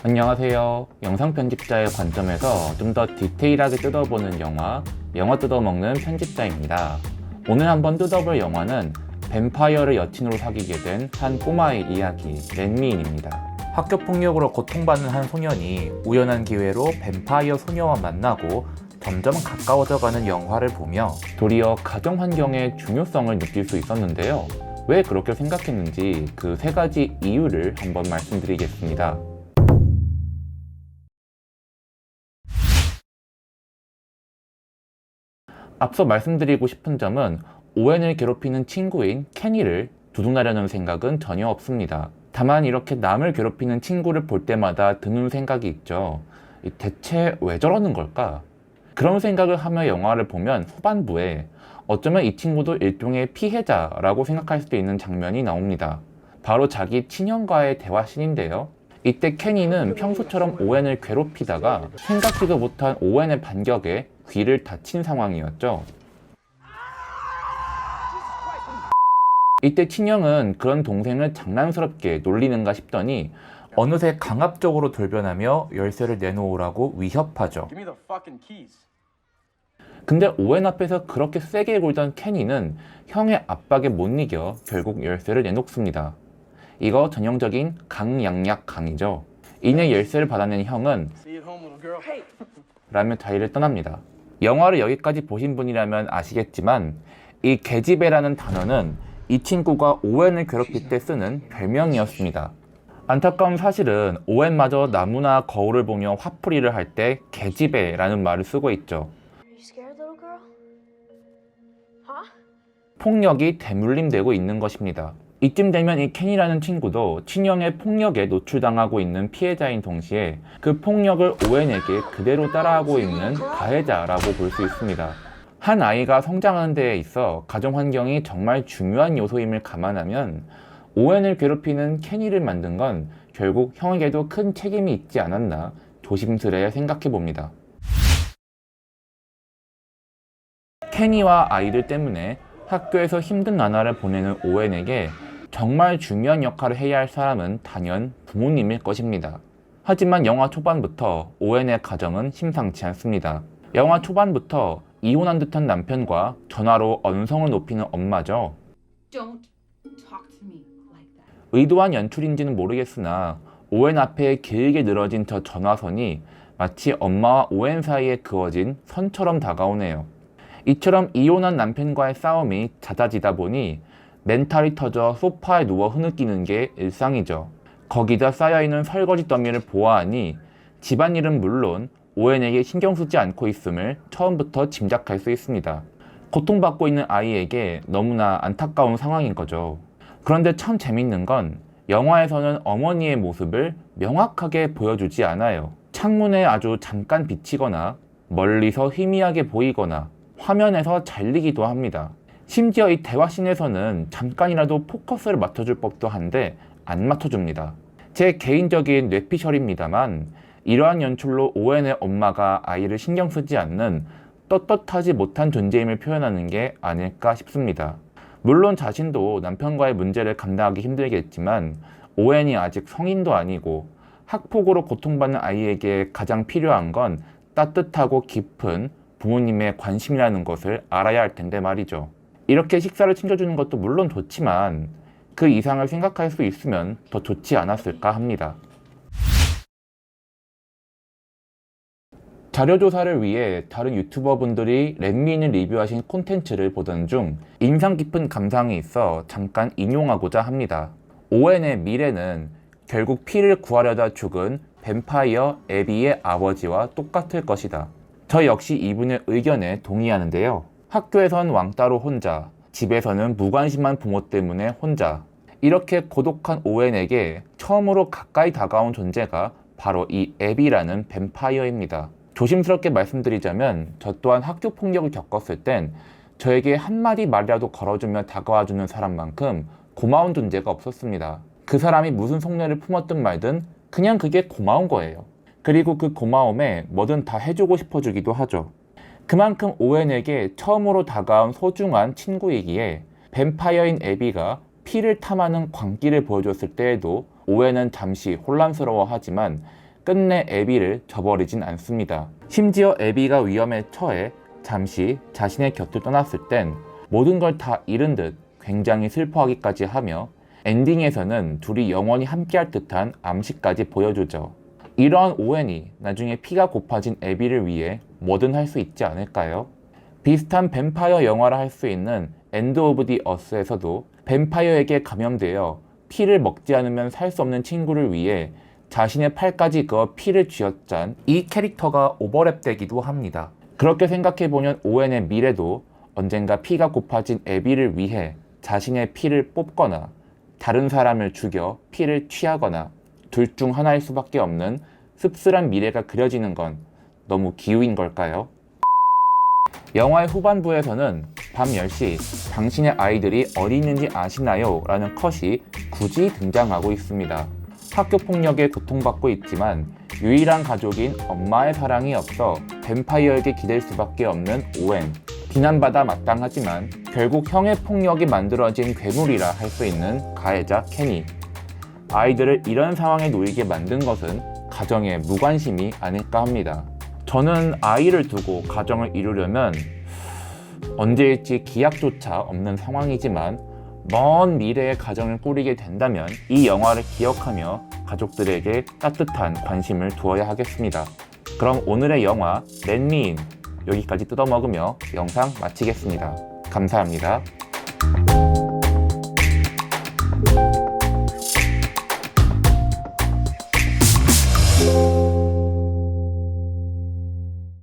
안녕하세요. 영상 편집자의 관점에서 좀 더 디테일하게 뜯어보는 영화 뜯어먹는 편집자입니다. 오늘 한번 뜯어볼 영화는 뱀파이어를 여친으로 사귀게 된 한 꼬마의 이야기, 렛미인입니다. 학교 폭력으로 고통받는 한 소년이 우연한 기회로 뱀파이어 소녀와 만나고 점점 가까워져가는 영화를 보며 도리어 가정 환경의 중요성을 느낄 수 있었는데요. 왜 그렇게 생각했는지 그 세 가지 이유를 한번 말씀드리겠습니다. 앞서 말씀드리고 싶은 점은 오웬을 괴롭히는 친구인 케니를 두둔하려는 생각은 전혀 없습니다. 다만 이렇게 남을 괴롭히는 친구를 볼 때마다 드는 생각이 있죠. 대체 왜 저러는 걸까? 그런 생각을 하며 영화를 보면 후반부에 어쩌면 이 친구도 일종의 피해자라고 생각할 수도 있는 장면이 나옵니다. 바로 자기 친형과의 대화씬인데요. 이때 케니는 평소처럼 오웬을 괴롭히다가 생각지도 못한 오웬의 반격에 귀를 다친 상황이었죠. 이때 친형은 그런 동생을 장난스럽게 놀리는가 싶더니 어느새 강압적으로 돌변하며 열쇠를 내놓으라고 위협하죠. 근데 오웬 앞에서 그렇게 세게 굴던 케니는 형의 압박에 못 이겨 결국 열쇠를 내놓습니다. 이거 전형적인 강약약 강이죠. 이내 열쇠를 받아낸 형은 라며 자리를 떠납니다. 영화를 여기까지 보신 분이라면 아시겠지만 이 계집애라는 단어는 이 친구가 오웬을 괴롭힐 때 쓰는 별명이었습니다. 안타까운 사실은 오웬마저 나무나 거울을 보며 화풀이를 할 때 계집애라는 말을 쓰고 있죠. 폭력이 대물림되고 있는 것입니다. 이쯤 되면 이 켄이라는 친구도 친형의 폭력에 노출당하고 있는 피해자인 동시에 그 폭력을 오웬에게 그대로 따라하고 있는 가해자라고 볼 수 있습니다. 한 아이가 성장하는 데에 있어 가정 환경이 정말 중요한 요소임을 감안하면 오웬을 괴롭히는 케니를 만든 건 결국 형에게도 큰 책임이 있지 않았나 조심스레 생각해 봅니다. 케니와 아이들 때문에 학교에서 힘든 나날을 보내는 오웬에게 정말 중요한 역할을 해야 할 사람은 단연 부모님일 것입니다. 하지만 영화 초반부터 오웬의 가정은 심상치 않습니다. 영화 초반부터 이혼한 듯한 남편과 전화로 언성을 높이는 엄마죠. 의도한 연출인지는 모르겠으나 오웬 앞에 길게 늘어진 저 전화선이 마치 엄마와 오웬 사이에 그어진 선처럼 다가오네요. 이처럼 이혼한 남편과의 싸움이 잦아지다 보니 멘탈이 터져 소파에 누워 흐느끼는 게 일상이죠. 거기다 쌓여있는 설거지 더미를 보아하니 집안일은 물론 오웬에게 신경 쓰지 않고 있음을 처음부터 짐작할 수 있습니다. 고통받고 있는 아이에게 너무나 안타까운 상황인 거죠. 그런데 참 재밌는 건 영화에서는 어머니의 모습을 명확하게 보여주지 않아요. 창문에 아주 잠깐 비치거나 멀리서 희미하게 보이거나 화면에서 잘리기도 합니다. 심지어 이 대화씬에서는 잠깐이라도 포커스를 맞춰줄 법도 한데 안 맞춰줍니다. 제 개인적인 뇌피셜입니다만 이러한 연출로 오웬의 엄마가 아이를 신경 쓰지 않는 떳떳하지 못한 존재임을 표현하는 게 아닐까 싶습니다. 물론 자신도 남편과의 문제를 감당하기 힘들겠지만 오웬이 아직 성인도 아니고 학폭으로 고통받는 아이에게 가장 필요한 건 따뜻하고 깊은 부모님의 관심이라는 것을 알아야 할 텐데 말이죠. 이렇게 식사를 챙겨주는 것도 물론 좋지만 그 이상을 생각할 수 있으면 더 좋지 않았을까 합니다. 자료조사를 위해 다른 유튜버분들이 렛미인을 리뷰하신 콘텐츠를 보던 중 인상 깊은 감상이 있어 잠깐 인용하고자 합니다. 오웬의 미래는 결국 피를 구하려다 죽은 뱀파이어 애비의 아버지와 똑같을 것이다. 저 역시 이분의 의견에 동의하는데요. 학교에선 왕따로 혼자, 집에서는 무관심한 부모 때문에 혼자. 이렇게 고독한 오웬에게 처음으로 가까이 다가온 존재가 바로 이 애비라는 뱀파이어입니다. 조심스럽게 말씀드리자면 저 또한 학교 폭력을 겪었을 땐 저에게 한마디 말이라도 걸어주며 다가와주는 사람만큼 고마운 존재가 없었습니다. 그 사람이 무슨 속내를 품었든 말든 그냥 그게 고마운 거예요. 그리고 그 고마움에 뭐든 다 해주고 싶어주기도 하죠. 그만큼 오웬에게 처음으로 다가온 소중한 친구이기에 뱀파이어인 애비가 피를 탐하는 광기를 보여줬을 때에도 오웬은 잠시 혼란스러워하지만 끝내 애비를 저버리진 않습니다. 심지어 애비가 위험에 처해 잠시 자신의 곁을 떠났을 땐 모든 걸 다 잃은 듯 굉장히 슬퍼하기까지 하며 엔딩에서는 둘이 영원히 함께할 듯한 암시까지 보여주죠. 이러한 오웬이 나중에 피가 고파진 애비를 위해 뭐든 할 수 있지 않을까요? 비슷한 뱀파이어 영화라 할 수 있는 엔드 오브 디 어스에서도 뱀파이어에게 감염되어 피를 먹지 않으면 살 수 없는 친구를 위해 자신의 팔까지 그어 피를 쥐어짠 이 캐릭터가 오버랩되기도 합니다. 그렇게 생각해보면 오웬의 미래도 언젠가 피가 고파진 애비를 위해 자신의 피를 뽑거나 다른 사람을 죽여 피를 취하거나 둘 중 하나일 수밖에 없는 씁쓸한 미래가 그려지는 건 너무 기우인 걸까요? 영화의 후반부에서는 밤 10시 당신의 아이들이 어디 있는지 아시나요? 라는 컷이 굳이 등장하고 있습니다. 학교 폭력에 고통받고 있지만 유일한 가족인 엄마의 사랑이 없어 뱀파이어에게 기댈 수밖에 없는 오웬. 비난받아 마땅하지만 결국 형의 폭력이 만들어진 괴물이라 할 수 있는 가해자 케니. 아이들을 이런 상황에 놓이게 만든 것은 가정의 무관심이 아닐까 합니다. 저는 아이를 두고 가정을 이루려면 언제일지 기약조차 없는 상황이지만 먼 미래의 가정을 꾸리게 된다면 이 영화를 기억하며 가족들에게 따뜻한 관심을 두어야 하겠습니다. 그럼 오늘의 영화 렛 미 인 여기까지 뜯어먹으며 영상 마치겠습니다. 감사합니다.